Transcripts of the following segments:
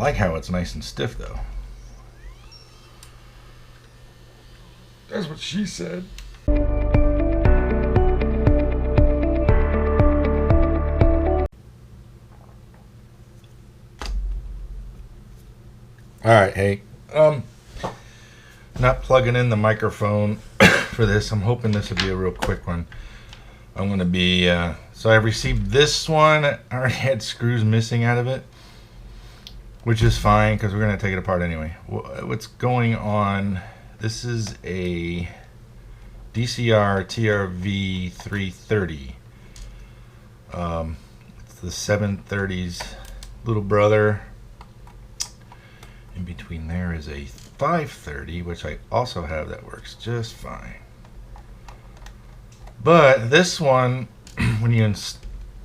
like how it's nice and stiff though. That's what she said. Alright, hey. Not plugging in the microphone for this. I'm hoping this will be a real quick one. I'm going to be, so I received this one. I already had screws missing out of it, which is fine because we're going to take it apart anyway. What's going on, this is a DCR-TRV330. It's the 730's little brother. In between there is a 530, which I also have that works just fine. But this one, when you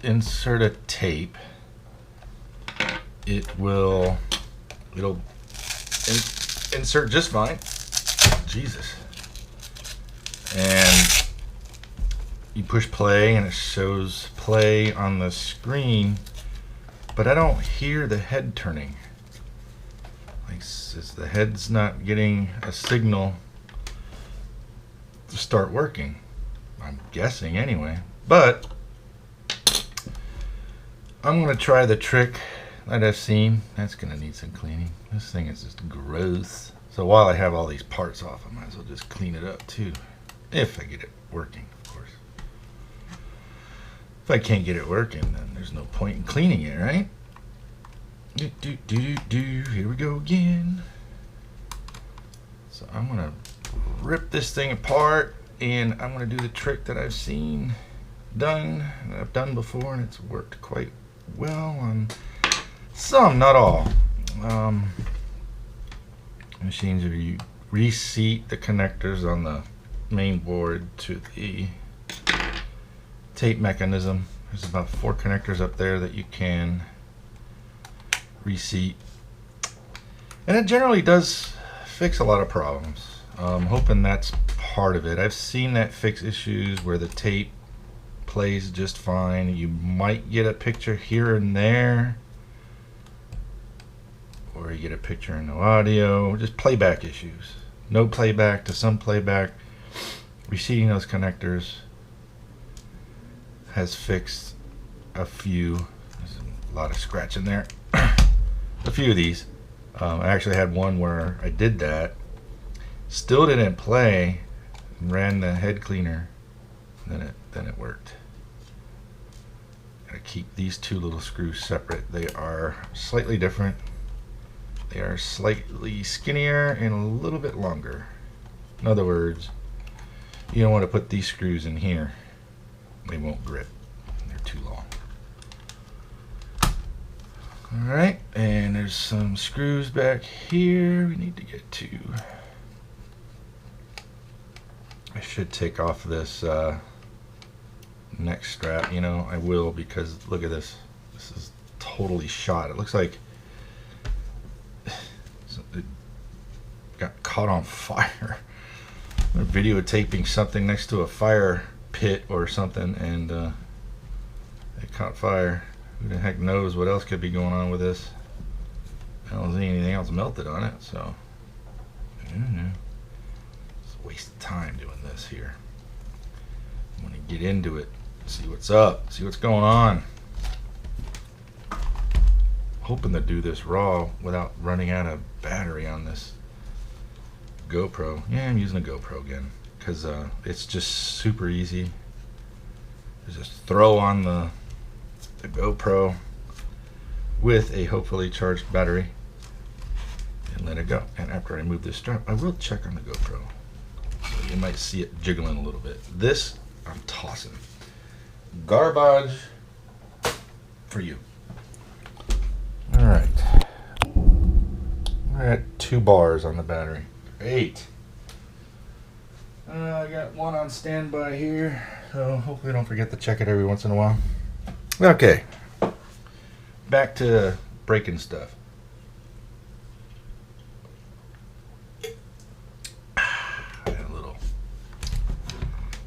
insert a tape, it'll insert just fine. Jesus. And you push play and it shows play on the screen, but I don't hear the head turning. Like, the head's not getting a signal to start working. I'm guessing anyway. But I'm going to try the trick that I've seen. That's going to need some cleaning. This thing is just gross. So while I have all these parts off, I might as well just clean it up too. If I get it working, of course. If I can't get it working, then there's no point in cleaning it, right? Here we go again. So I'm gonna rip this thing apart, and I'm gonna do the trick that I've seen done, that I've done before, and it's worked quite well on some, not all, machines. If you reseat the connectors on the main board to the tape mechanism, there's about 4 connectors up there that you can reseat, and it generally does fix a lot of problems. I'm hoping that's part of it. I've seen that fix issues where the tape plays just fine. You might get a picture here and there, or you get a picture and no audio, just playback issues. No playback to some playback. Reseating those connectors has fixed a few. There's a lot of scratch in there. A few of these. I actually had one where I did that, still didn't play, ran the head cleaner, then it worked. Gotta keep these 2 little screws separate. They are slightly different. They are slightly skinnier and a little bit longer. In other words, you don't want to put these screws in here. They won't grip. They're too long. Alright, and there's some screws back here we need to get to. I should take off this neck strap. You know, I will, because look at this. This is totally shot. It looks like it got caught on fire. I'm videotaping something next to a fire pit or something, and it caught fire. Who the heck knows what else could be going on with this? I don't see anything else melted on it, so I don't know. It's a waste of time doing this here. I want to get into it, see what's up, see what's going on. Hoping to do this raw without running out of battery on this GoPro. Yeah, I'm using a GoPro again because it's just super easy. Just throw on the GoPro with a hopefully charged battery and let it go. And after I move this strap, I will check on the GoPro, so you might see it jiggling a little bit. This I'm tossing. Garbage for you. All right, we're at 2 bars on the battery. Great. I got one on standby here, so hopefully I don't forget to check it every once in a while. Okay, back to breaking stuff. I had a little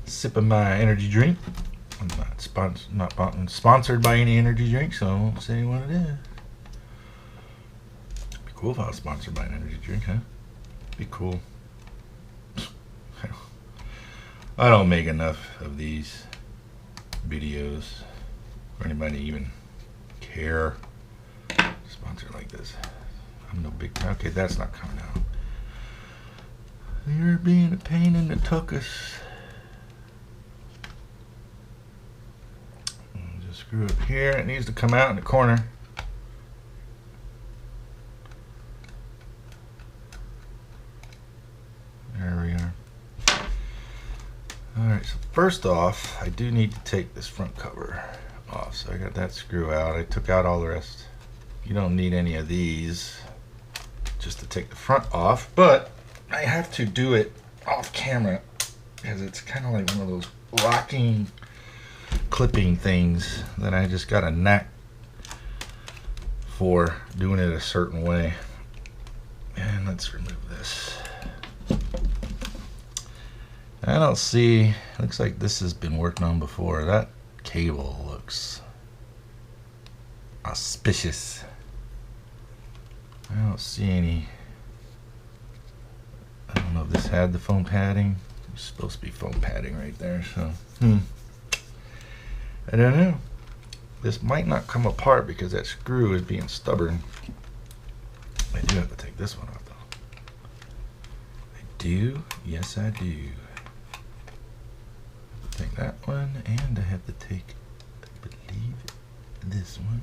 sip of my energy drink. I'm not sponsored by any energy drink, so I won't say what it is. Cool if I was sponsored by an energy drink, huh? Be cool. I don't make enough of these videos for anybody to even care. Sponsor like this. I'm no big. Okay, that's not coming out. You're being a pain in the tuchus. Just screw up here. It needs to come out in the corner. There we are. Alright, so first off, I do need to take this front cover off. So I got that screw out. I took out all the rest. You don't need any of these just to take the front off, but I have to do it off camera because it's kind of like one of those locking clipping things that I just got a knack for doing it a certain way. And let's remove this. I don't see, looks like this has been worked on before. That cable looks auspicious. I don't see any. I don't know if this had the foam padding. It's supposed to be foam padding right there, so I don't know. This might not come apart because that screw is being stubborn. I do have to take this one off though. I do, yes I do. Take that one, and I have to take, I believe, this one.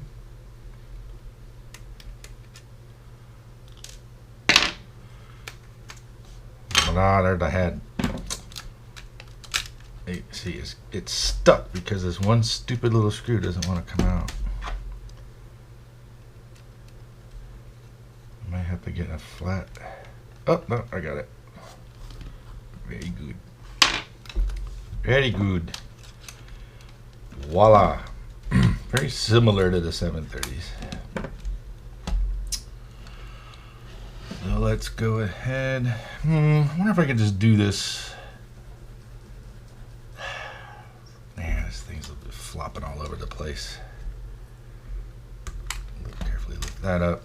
Voila, there's the head. Hey, see, it's stuck because this one stupid little screw doesn't want to come out. I might have to get a flat. Oh, no, I got it. Very good. Very good. Voila. Very similar to the 730s. So let's go ahead. I wonder if I could just do this. Man, this thing's flopping all over the place. Carefully lift that up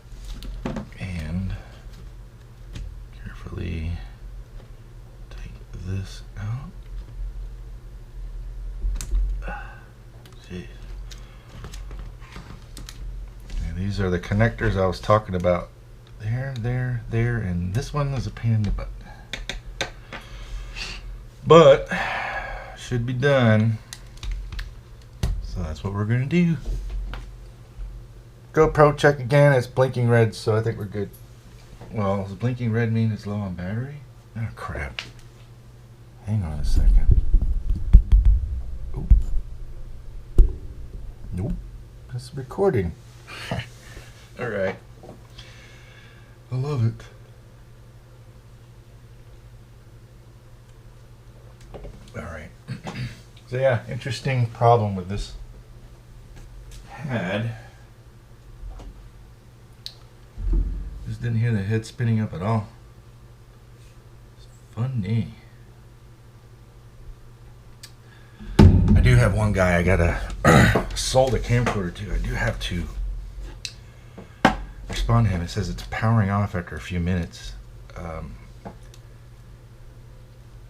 and carefully take this out. And these are the connectors I was talking about. There, and this one is a pain in the butt. But should be done. So that's what we're gonna do. GoPro check again. It's blinking red, so I think we're good. Well, does blinking red mean it's low on battery? Oh crap. Hang on a second. Nope, it's recording. All right, I love it. All right. So yeah, interesting problem with this pad. Just didn't hear the head spinning up at all. It's funny. I do have one guy I gotta sold a camcorder to. I do have to respond to him. It says it's powering off after a few minutes.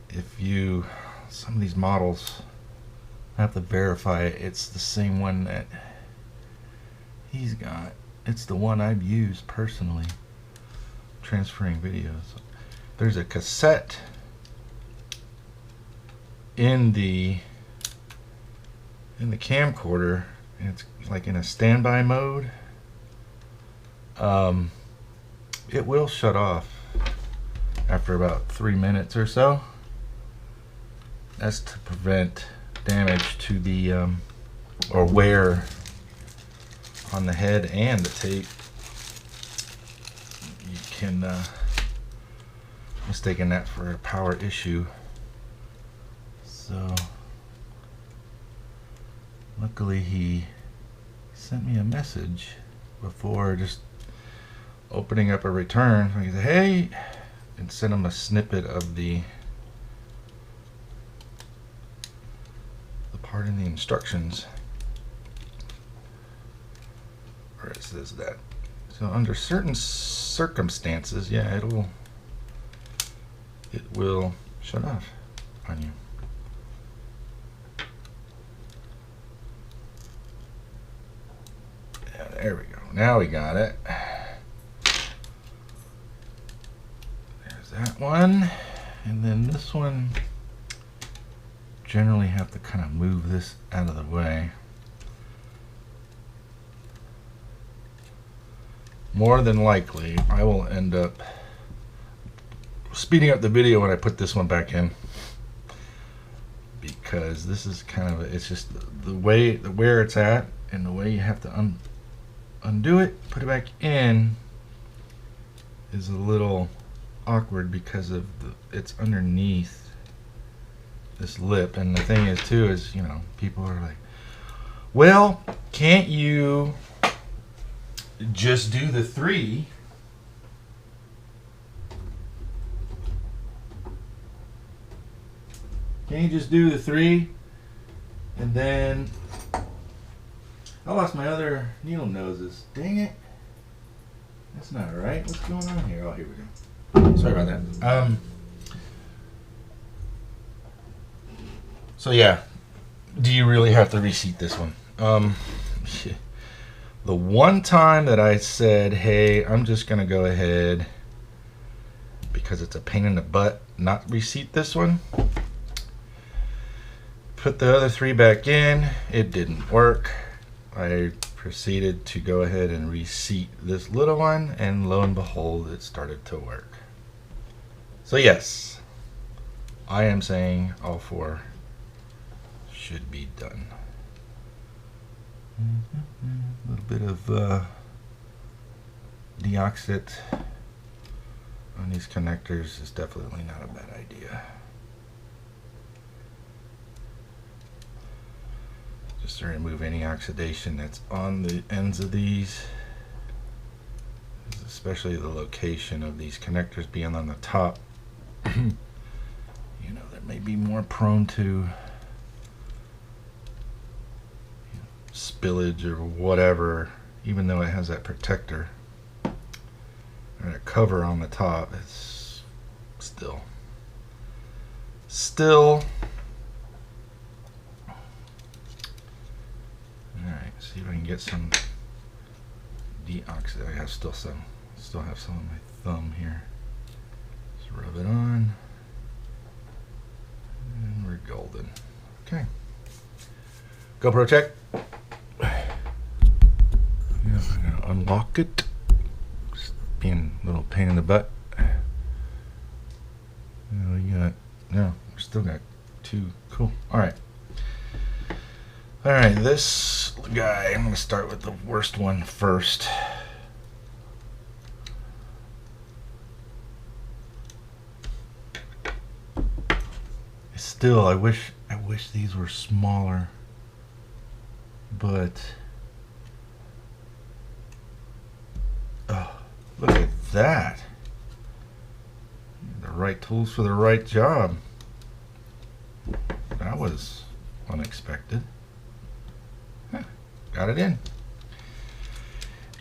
If you, some of these models, I have to verify it's the same one that he's got. It's the one I've used personally, transferring videos. There's a cassette in the camcorder, and it's like in a standby mode. It will shut off after about 3 minutes or so. That's to prevent damage to the or wear on the head and the tape. You can mistaken that for a power issue. So luckily he sent me a message before just opening up a return. He said, hey, and sent him a snippet of the part in the instructions where it says that. It So under certain circumstances, yeah, it will shut off on you. Yeah, there we go. Now we got it. There's that one. And then this one, generally have to kind of move this out of the way. More than likely, I will end up speeding up the video when I put this one back in, because this is kind of it's just the way where it's at and the way you have to undo it, put it back in is a little awkward because of it's underneath this lip. And the thing is too is, you know, people are like, well, can't you just do the 3? Can you just do the 3? And then I lost my other needle noses. Dang it. That's not right. What's going on here? Oh, here we go. Sorry about that. So yeah, do you really have to reseat this one? The one time that I said, hey, I'm just gonna go ahead, because it's a pain in the butt, not reseat this one, put the other 3 back in, it didn't work. I proceeded to go ahead and reseat this little one, and lo and behold, it started to work. So yes, I am saying all 4 should be done. A little bit of deoxit on these connectors is definitely not a bad idea. Just to remove any oxidation that's on the ends of these, especially the location of these connectors being on the top. You know, that may be more prone to spillage or whatever, even though it has that protector or a cover on the top. It's still alright, see if I can get some deoxide. I have still have some on my thumb here. Just rub it on and we're golden. Okay, GoPro check. Yeah, I'm gonna unlock it. Just being a little pain in the butt. We still got 2. Cool. Alright. Alright, this guy, I'm gonna start with the worst one first. Still, I wish these were smaller, but oh, look at that. The right tools for the right job. That was unexpected. Huh, got it in.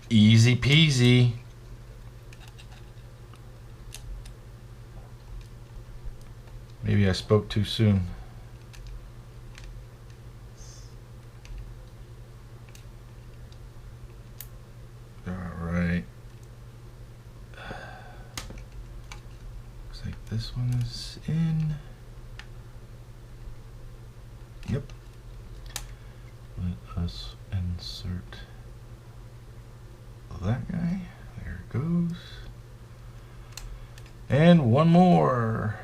Easy peasy. Maybe I spoke too soon. Alright. Looks like this one is in. Yep. Let us insert that guy. There it goes. And one more.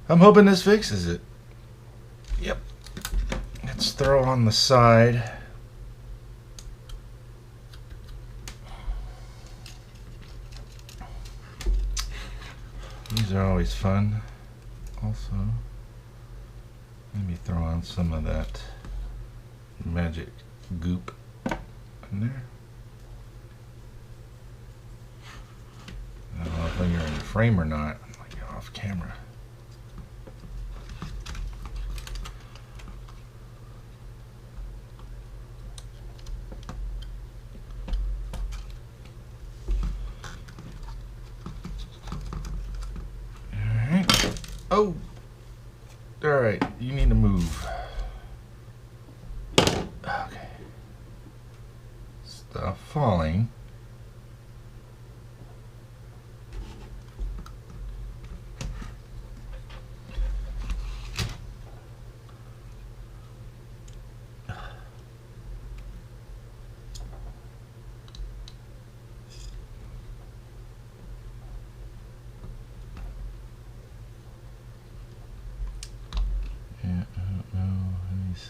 I'm hoping this fixes it. Yep. Let's throw on the side. These are always fun. Also, let me throw on some of that magic goop in there. I don't know if you're in the frame or not. I'm like off camera. Oh! Alright, you need to move. Okay. Stop falling.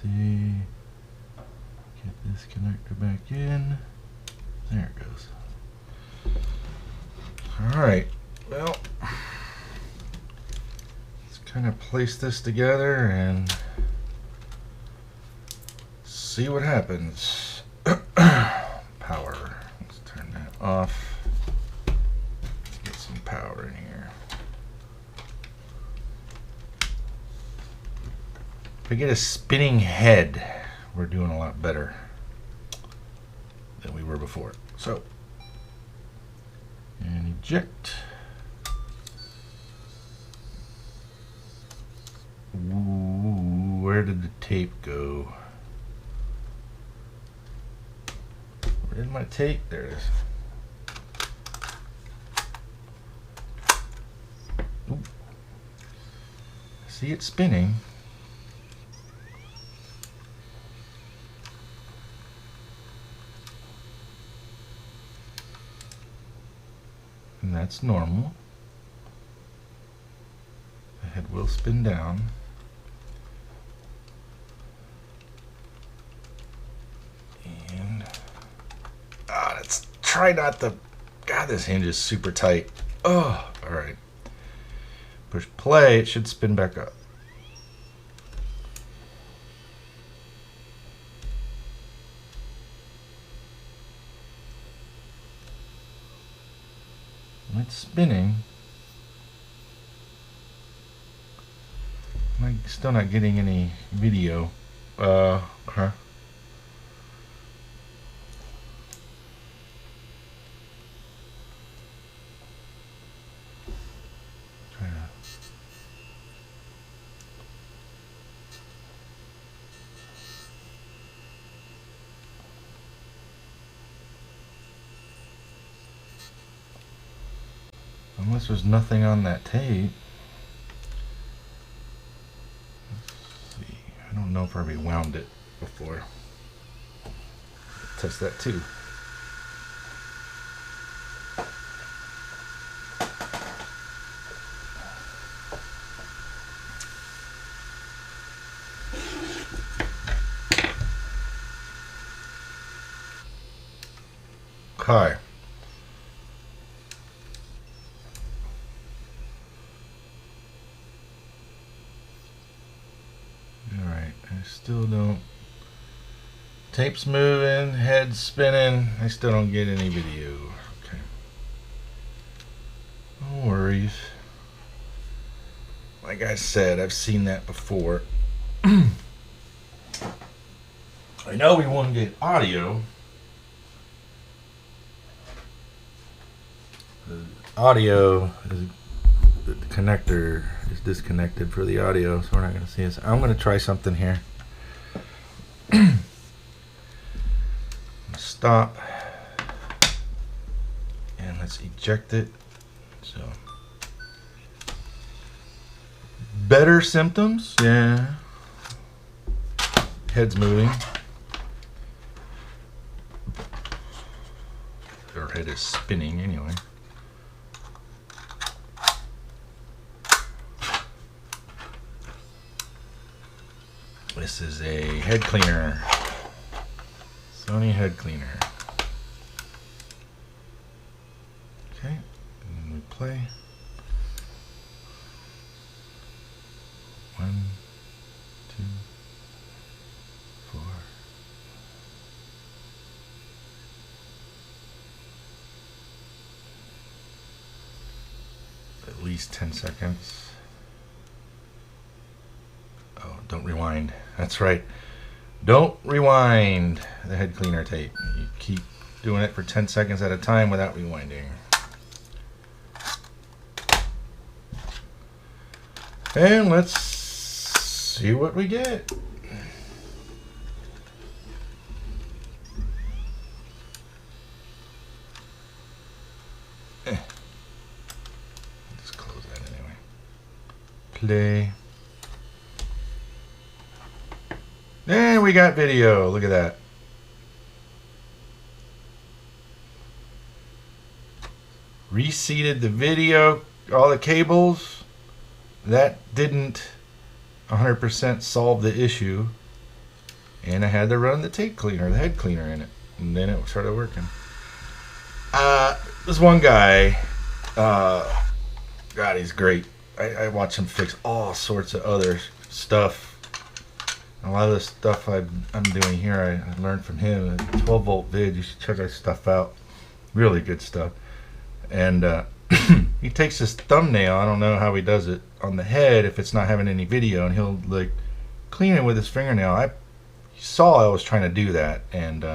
See, get this connector back in. There it goes. Alright, well, let's kind of place this together and see what happens. Power. Let's turn that off. Let's get some power in here. If we get a spinning head, we're doing a lot better than we were before. So, and eject. Ooh, where did the tape go? Where did my tape? There it is. Ooh. See it spinning. And that's normal. The head will spin down. And let's try not to. God, this hinge is super tight. Oh, all right. Push play, it should spin back up. It's spinning. I'm still not getting any video. Okay. Unless there's nothing on that tape. Let's see. I don't know if I rewound it before. Test that too. Okay. Still don't. Tape's moving, head's spinning. I still don't get any video. Okay. No worries. Like I said, I've seen that before. I know we want to get audio. The audio is the connector is disconnected for the audio, so we're not going to see this. I'm going to try something here. Stop, and let's eject it. So, better symptoms, yeah. Head's moving. Our head is spinning anyway. This is a head cleaner. Sony head cleaner. Okay, and we play. 1, 2, 4. At least 10 seconds. Oh, don't rewind. That's right. Don't rewind the head cleaner tape. You keep doing it for 10 seconds at a time without rewinding. And let's see what we get. Just close that anyway. Play. And we got video. Look at that. Reseated the video, all the cables. That didn't 100% solve the issue. And I had to run the tape cleaner, the head cleaner in it. And then it started working. This one guy, God, he's great. I watch him fix all sorts of other stuff. A lot of the stuff I'm doing here, I learned from him. A 12-volt vid, you should check that stuff out. Really good stuff. And he takes his thumbnail, I don't know how he does it, on the head if it's not having any video, and he'll like clean it with his fingernail. I saw I was trying to do that, and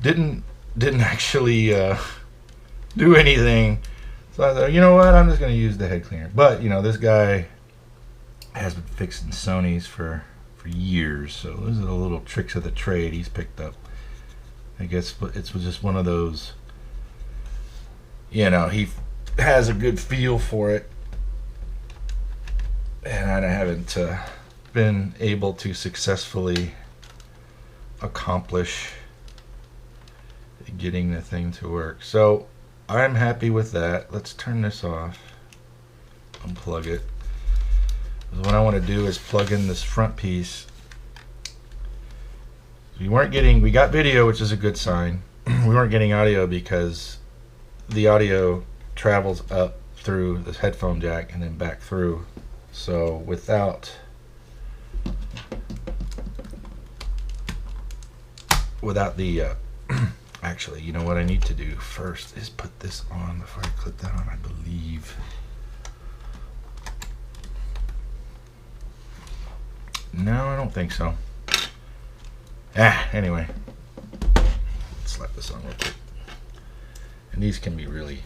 didn't actually do anything. So I thought, you know what, I'm just going to use the head cleaner. But, you know, this guy has been fixing Sonys for years, so those are the little tricks of the trade he's picked up. I guess it's just one of those, you know, he has a good feel for it, and I haven't been able to successfully accomplish getting the thing to work. So I'm happy with that. Let's turn this off, unplug it. What I want to do is plug in this front piece. We got video, which is a good sign. We weren't getting audio because the audio travels up through this headphone jack and then back through. So without the actually, you know what I need to do first is put this on before I clip that on, I believe. No, I don't think so. Anyway. Let's slap this on real quick. And these can be really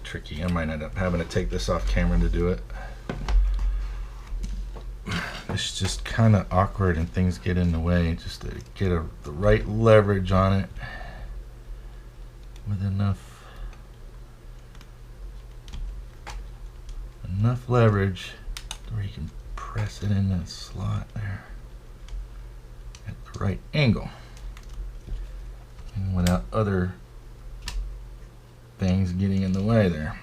tricky. I might end up having to take this off camera to do it. It's just kind of awkward and things get in the way. Just to get the right leverage on it with enough leverage where you can press it in that slot there at the right angle, and without other things getting in the way there.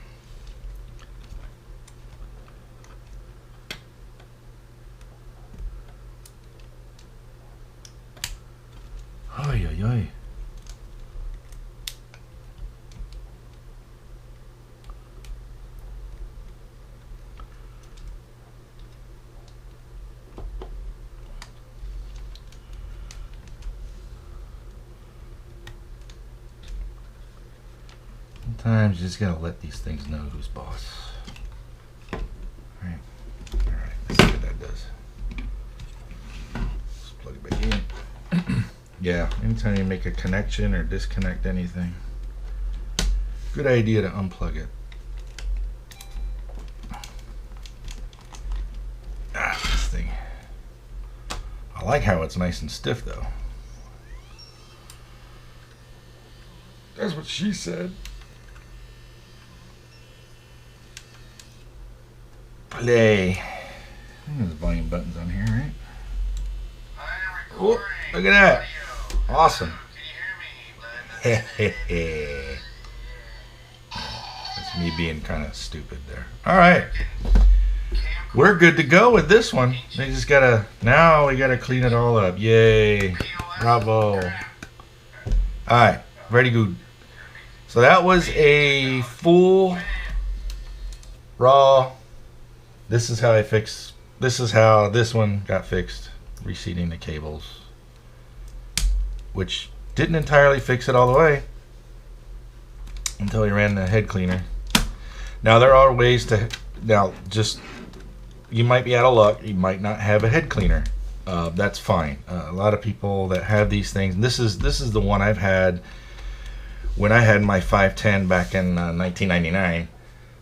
Oy, oy, oy. Sometimes you just gotta let these things know who's boss. Alright, let's see what that does. Let's plug it back in. Yeah, anytime you make a connection or disconnect anything, good idea to unplug it. This thing. I like how it's nice and stiff though. That's what she said. Play. I think there's volume buttons on here, right? Oh, look at that. Awesome. That's me being kind of stupid there. Alright. We're good to go with this one. They just gotta, now we gotta clean it all up. Yay. Bravo. Alright. Very good. So that was a full raw. This is how this is how this one got fixed. Reseating the cables, which didn't entirely fix it all the way until we ran the head cleaner. Now there are ways to, you might be out of luck, you might not have a head cleaner. That's fine. A lot of people that have these things, and this is the one I've had when I had my 510 back in 1999.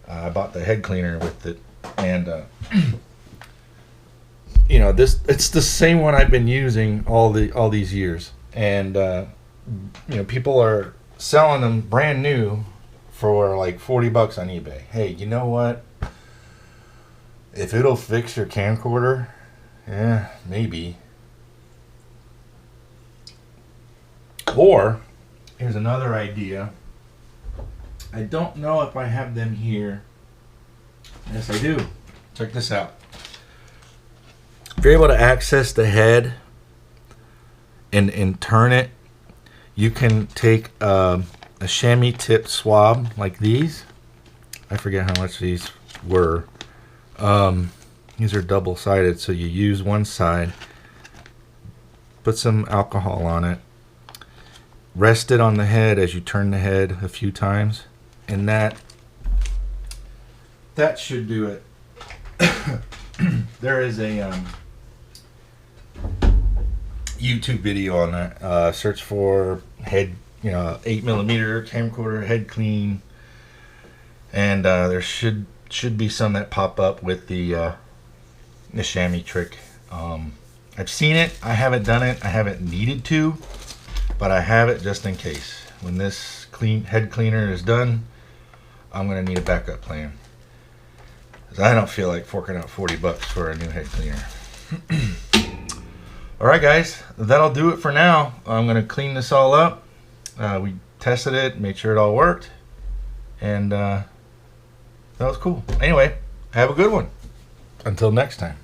I bought the head cleaner with it And you know, it's the same one I've been using all these years. And you know, people are selling them brand new for like 40 bucks on eBay. Hey, you know what? If it'll fix your camcorder, yeah, maybe. Or here's another idea. I don't know if I have them here. Yes, I do. Check this out. If you're able to access the head and turn it, you can take a chamois tip swab like these. I forget how much these were. These are double-sided, so you use one side, put some alcohol on it, rest it on the head as you turn the head a few times, and that should do it. There is a YouTube video on that. Search for head, 8mm camcorder head clean, and there should be some that pop up with the chamois trick. I've seen it. I haven't done it. I haven't needed to, but I have it just in case. When this head cleaner is done, I'm gonna need a backup plan. I don't feel like forking out 40 bucks for a new head cleaner. Alright guys, that'll do it for now. I'm going to clean this all up. We tested it, made sure it all worked. And that was cool. Anyway, have a good one. Until next time.